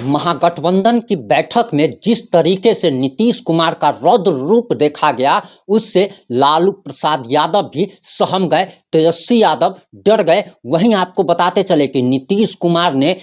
महागठबंधन की बैठक में जिस तरीके से नीतीश कुमार का रौद्र रूप देखा गया, उससे लालू प्रसाद यादव भी सहम गए, तेजस्वी यादव डर गए। वहीं आपको बताते चले कि नीतीश कुमार ने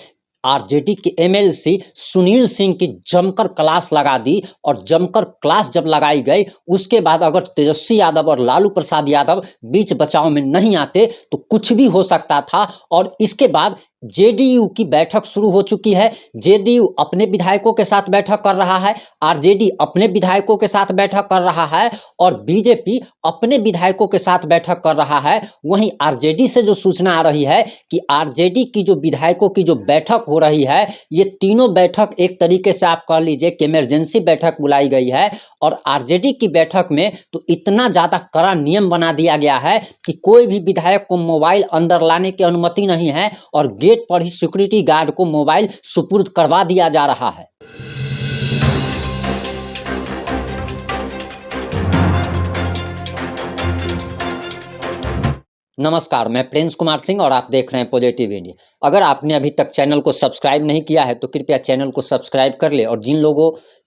आरजेडी के एमएलसी सुनील सिंह की जमकर क्लास लगा दी, और जमकर क्लास जब लगाई गई, उसके बाद अगर तेजस्वी यादव और लालू प्रसाद यादव बीच बचाव में नहीं आते तो कुछ भी हो सकता था। और इसके बाद जेडीयू की बैठक शुरू हो चुकी है। जेडीयू अपने विधायकों के साथ बैठक कर रहा है, आरजेडी अपने विधायकों के साथ बैठक कर रहा है, और बीजेपी अपने विधायकों के साथ बैठक कर रहा है। वहीं आरजेडी से जो सूचना आ रही है कि आरजेडी की जो विधायकों की जो बैठक हो रही है, ये तीनों बैठक एक तरीके से आप कह लीजिए कि इमरजेंसी बैठक बुलाई गई है। और आरजेडी की बैठक में तो इतना ज़्यादा कड़ा नियम बना दिया गया है कि कोई भी विधायक को मोबाइल अंदर लाने की अनुमति नहीं है, और गेट पर ही सिक्योरिटी गार्ड को मोबाइल सुपुर्द करवा दिया जा रहा है। नमस्कार, मैं प्रिंस कुमार सिंह और आप देख रहे हैं पॉजिटिव इंडिया। अगर आपने अभी तक चैनल को सब्सक्राइब नहीं किया है तो कृपया चैनल को सब्सक्राइब कर ले, और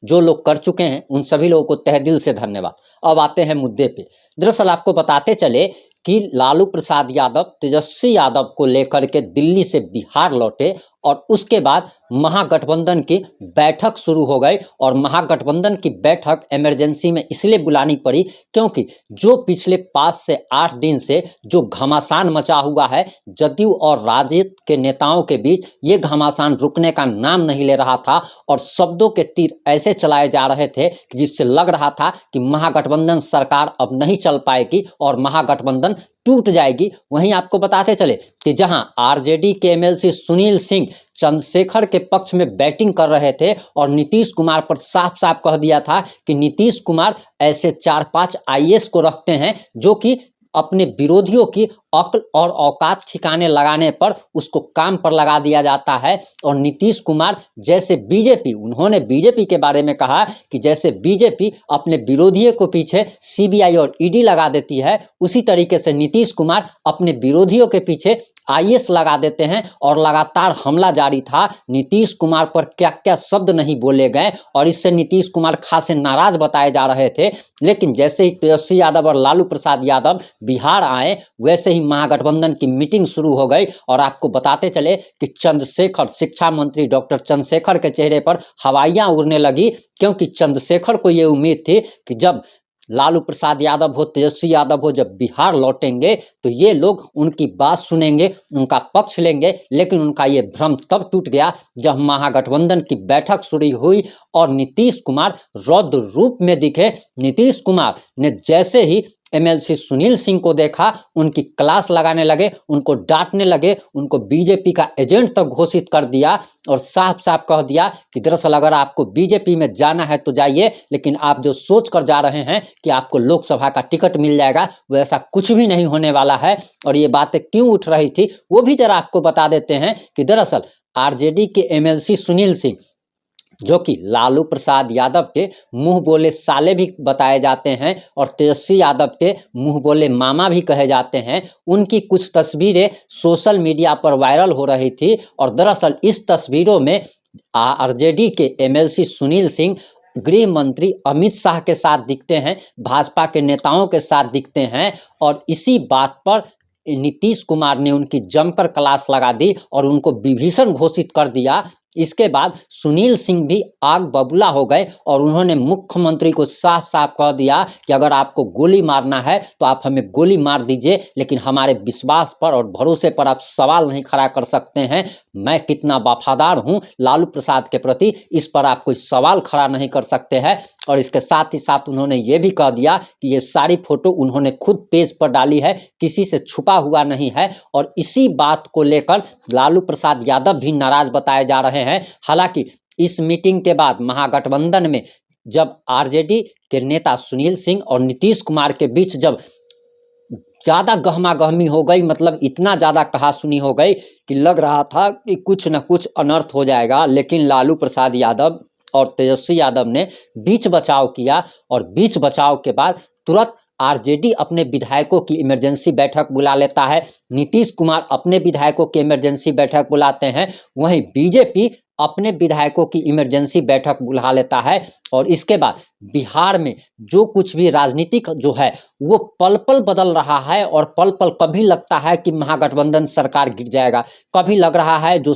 जो लोग कर चुके हैं उन सभी लोगों को तहे दिल से धन्यवाद। अब आते हैं मुद्दे पे। दरअसल आपको बताते चले कि लालू प्रसाद यादव तेजस्वी यादव को लेकर के दिल्ली से बिहार लौटे, और उसके बाद महागठबंधन की बैठक शुरू हो गई। और महागठबंधन की बैठक इमरजेंसी में इसलिए बुलानी पड़ी क्योंकि जो पिछले 5 से 8 दिन से जो घमासान मचा हुआ है जदयू और राजद के नेताओं के बीच, ये घमासान रुकने का नाम नहीं ले रहा था, और शब्दों के तीर ऐसे चलाए जा रहे थे कि जिससे लग रहा था कि महागठबंधन सरकार अब नहीं चल पाएगी और महागठबंधन टूट जाएगी। वहीं आपको बताते चले कि जहां आरजेडी के एमएलसी सुनील सिंह चंद्रशेखर के पक्ष में बैटिंग कर रहे थे, और नीतीश कुमार पर साफ साफ कह दिया था कि नीतीश कुमार ऐसे 4-5 आईएएस को रखते हैं जो कि अपने विरोधियों की अक्ल और औकात ठिकाने लगाने पर उसको काम पर लगा दिया जाता है। और नीतीश कुमार जैसे बीजेपी, उन्होंने बीजेपी के बारे में कहा कि जैसे बीजेपी अपने विरोधियों को पीछे सीबीआई और ईडी लगा देती है, उसी तरीके से नीतीश कुमार अपने विरोधियों के पीछे आईएएस लगा देते हैं। और लगातार हमला जारी था। नीतीश कुमार पर क्या क्या शब्द नहीं बोले गए, और इससे नीतीश कुमार खासे नाराज बताए जा रहे थे। लेकिन जैसे ही तेजस्वी यादव और लालू प्रसाद यादव बिहार आए, वैसे ही महागठबंधन की मीटिंग शुरू हो गई। और आपको बताते चले कि चंद्रशेखर, शिक्षा मंत्री डॉक्टर चंद्रशेखर के चेहरे पर हवाइयां उड़ने लगी, क्योंकि चंद्रशेखर को यह उम्मीद थी कि जब लालू प्रसाद यादव हो, तेजस्वी यादव हो, जब बिहार लौटेंगे तो ये लोग उनकी बात सुनेंगे, उनका पक्ष लेंगे। लेकिन उनका ये भ्रम तब टूट गया जब महागठबंधन की बैठक शुरू हुई और नीतीश कुमार रौद्र रूप में दिखे। नीतीश कुमार ने जैसे ही एमएलसी सुनील सिंह को देखा, उनकी क्लास लगाने लगे, उनको डांटने लगे, उनको बीजेपी का एजेंट तक घोषित कर दिया, और साफ साफ कह दिया कि दरअसल अगर आपको बीजेपी में जाना है तो जाइए, लेकिन आप जो सोच कर जा रहे हैं कि आपको लोकसभा का टिकट मिल जाएगा, वो ऐसा कुछ भी नहीं होने वाला है। और ये बातें क्यों उठ रही थी वो भी जरा आपको बता देते हैं कि दरअसल आरजेडी के एमएलसी सुनील सिंह, जो कि लालू प्रसाद यादव के मुंह बोले साले भी बताए जाते हैं और तेजस्वी यादव के मुंह बोले मामा भी कहे जाते हैं, उनकी कुछ तस्वीरें सोशल मीडिया पर वायरल हो रही थी। और दरअसल इस तस्वीरों में आरजेडी के एमएलसी सुनील सिंह गृह मंत्री अमित शाह के साथ दिखते हैं, भाजपा के नेताओं के साथ दिखते हैं। और इसी बात पर नीतीश कुमार ने उनकी जमकर क्लास लगा दी और उनको विभीषण घोषित कर दिया। इसके बाद सुनील सिंह भी आग बबूला हो गए, और उन्होंने मुख्यमंत्री को साफ साफ कह दिया कि अगर आपको गोली मारना है तो आप हमें गोली मार दीजिए, लेकिन हमारे विश्वास पर और भरोसे पर आप सवाल नहीं खड़ा कर सकते हैं। मैं कितना वफादार हूं लालू प्रसाद के प्रति, इस पर आप कोई सवाल खड़ा नहीं कर सकते हैं। और इसके साथ ही साथ उन्होंने ये भी कह दिया कि ये सारी फोटो उन्होंने खुद पेज पर डाली है, किसी से छुपा हुआ नहीं है। और इसी बात को लेकर लालू प्रसाद यादव भी नाराज बताए जा रहे हैं। हालांकि इस मीटिंग के बाद महागठबंधन में जब आरजेडी के नेता सुनील सिंह और नीतीश कुमार के बीच जब ज्यादा गहमा गहमी हो गई, मतलब इतना ज्यादा कहासुनी हो गई कि लग रहा था कि कुछ न कुछ अनर्थ हो जाएगा, लेकिन लालू प्रसाद यादव और तेजस्वी यादव ने बीच बचाव किया। और बीच बचाव के बाद तुरंत आरजेडी अपने विधायकों की इमरजेंसी बैठक बुला लेता है, नीतीश कुमार अपने विधायकों की इमरजेंसी बैठक बुलाते हैं। वहीं बीजेपी अपने विधायकों की इमरजेंसी बैठक बुला लेता है और इसके बाद बिहार में जो कुछ भी राजनीतिक जो है वो पल पल बदल रहा है और पल पल कभी लगता है कि महागठबंधन सरकार गिर जाएगा, कभी लग रहा है जो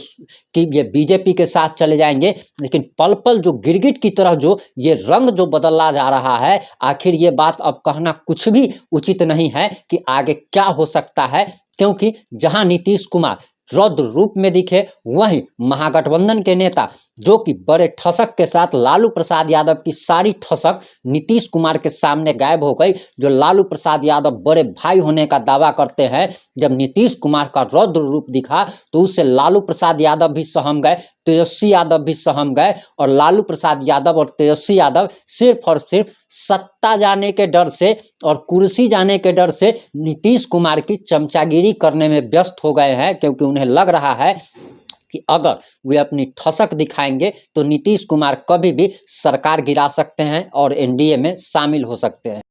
कि ये बीजेपी के साथ चले जाएंगे, लेकिन पल पल जो गिरगिट की तरह जो ये रंग जो बदला जा रहा है, आखिर ये बात अब कहना कुछ भी उचित नहीं है कि आगे क्या हो सकता है, क्योंकि जहां नीतीश कुमार रौद्र रूप में दिखे वहीं महागठबंधन के नेता जो कि बड़े ठसक के साथ लालू प्रसाद यादव की सारी ठसक नीतीश कुमार के सामने गायब हो गई। जो लालू प्रसाद यादव बड़े भाई होने का दावा करते हैं, जब नीतीश कुमार का रौद्र रूप दिखा तो उससे लालू प्रसाद यादव भी सहम गए, तेजस्वी यादव भी सहम गए और लालू प्रसाद यादव और तेजस्वी यादव सिर्फ और सिर्फ सत्ता जाने के डर से और कुर्सी जाने के डर से नीतीश कुमार की चमचागिरी करने में व्यस्त हो गए हैं, क्योंकि उन्हें लग रहा है कि अगर वे अपनी ठसक दिखाएंगे तो नीतीश कुमार कभी भी सरकार गिरा सकते हैं और एनडीए में शामिल हो सकते हैं।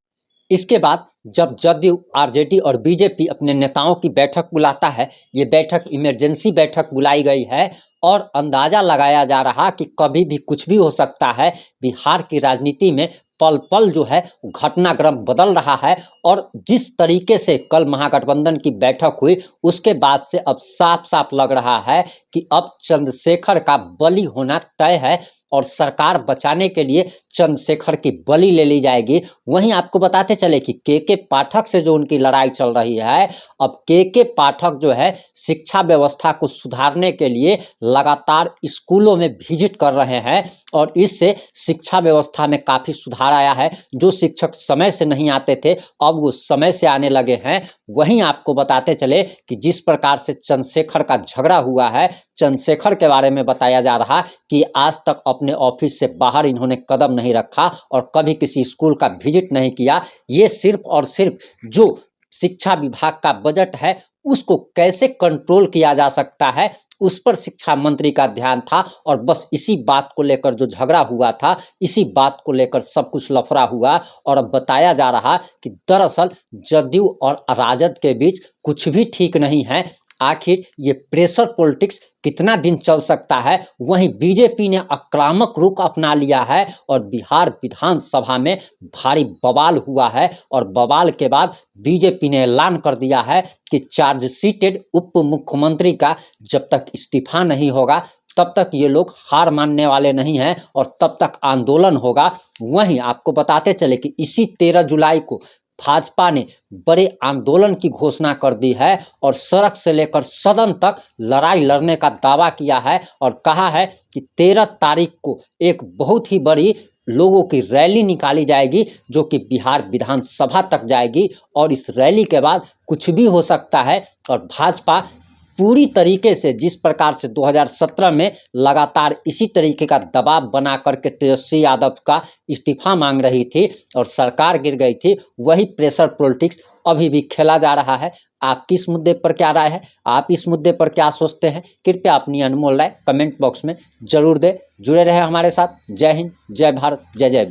इसके बाद जब जदयू, आरजेडी और बीजेपी अपने नेताओं की बैठक बुलाता है, ये बैठक इमरजेंसी बैठक बुलाई गई है और अंदाजा लगाया जा रहा कि कभी भी कुछ भी हो सकता है। बिहार की राजनीति में पल पल जो है घटनाक्रम बदल रहा है और जिस तरीके से कल महागठबंधन की बैठक हुई उसके बाद से अब साफ साफ लग रहा है कि अब चंद्रशेखर का बलि होना तय है और सरकार बचाने के लिए चंद्रशेखर की बलि ले ली जाएगी। वहीं आपको बताते चले कि के पाठक से जो उनकी लड़ाई चल रही है, अब के पाठक जो है शिक्षा व्यवस्था को सुधारने के लिए लगातार स्कूलों में विजिट कर रहे हैं और इससे शिक्षा व्यवस्था में काफ़ी सुधार आया है। जो शिक्षक समय से नहीं आते थे अब वो समय से आने लगे हैं। वहीं आपको बताते चले कि जिस प्रकार से चंद्रशेखर का झगड़ा हुआ है, चंद्रशेखर के बारे में बताया जा रहा कि आज तक अपने ऑफिस से बाहर इन्होंने कदम नहीं रखा और कभी किसी स्कूल का विजिट नहीं किया। ये सिर्फ और सिर्फ जो शिक्षा विभाग का बजट है उसको कैसे कंट्रोल किया जा सकता है उस पर शिक्षा मंत्री का ध्यान था और बस इसी बात को लेकर जो झगड़ा हुआ था, इसी बात को लेकर सब कुछ लफड़ा हुआ और अब बताया जा रहा कि दरअसल जदयू और राजद के बीच कुछ भी ठीक नहीं है। आखिर ये प्रेशर पॉलिटिक्स कितना दिन चल सकता है। वहीं बीजेपी ने आक्रामक रुख अपना लिया है और बिहार विधानसभा में भारी बवाल हुआ है और बवाल के बाद बीजेपी ने ऐलान कर दिया है कि चार्जशीटेड उप मुख्यमंत्री का जब तक इस्तीफा नहीं होगा तब तक ये लोग हार मानने वाले नहीं हैं और तब तक आंदोलन होगा। वहीं आपको बताते चले कि इसी 13 जुलाई को भाजपा ने बड़े आंदोलन की घोषणा कर दी है और सड़क से लेकर सदन तक लड़ाई लड़ने का दावा किया है और कहा है कि 13 तारीख को एक बहुत ही बड़ी लोगों की रैली निकाली जाएगी जो कि बिहार विधानसभा तक जाएगी और इस रैली के बाद कुछ भी हो सकता है। और भाजपा पूरी तरीके से जिस प्रकार से 2017 में लगातार इसी तरीके का दबाव बना करके तेजस्वी यादव का इस्तीफा मांग रही थी और सरकार गिर गई थी, वही प्रेशर पॉलिटिक्स अभी भी खेला जा रहा है। आपकी इस मुद्दे पर क्या राय है? आप इस मुद्दे पर क्या सोचते हैं? कृपया अपनी अनमोल राय कमेंट बॉक्स में जरूर दें। जुड़े रहे हमारे साथ। जय हिंद, जय भारत, जय जय।